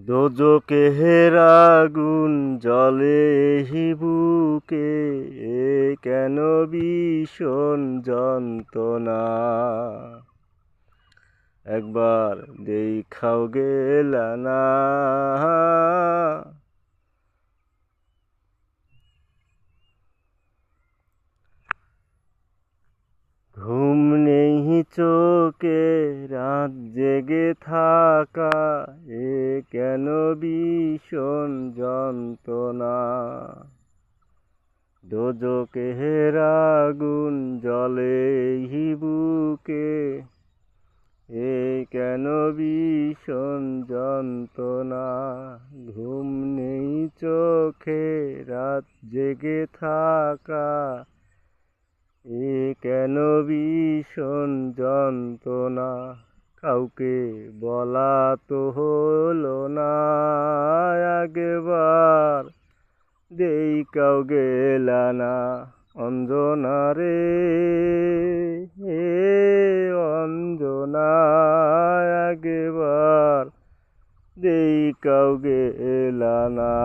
দোজখের আগুন জ্বলে এই বুকে, এ কেন ভীষণ যন্ত্রণা। একবার দেখাও গেলা না। ঘুম নেই চোখে, রাত জেগে থাকা, এ কেন ভীষণ যন্ত্রণা। দোজখের আগুন জ্বলে এই বুকে, এ কেন ভীষণ যন্ত্রণা। ঘুম নেই চোখে, রাত জেগে থাকা, এ কেন ভীষণ যন্ত্রণা। কাউকে বলা তো হলো না, একবার দেখাও গেলা না। অঞ্জনা রে, হে অঞ্জনা, একবার দেখাও গেলা না।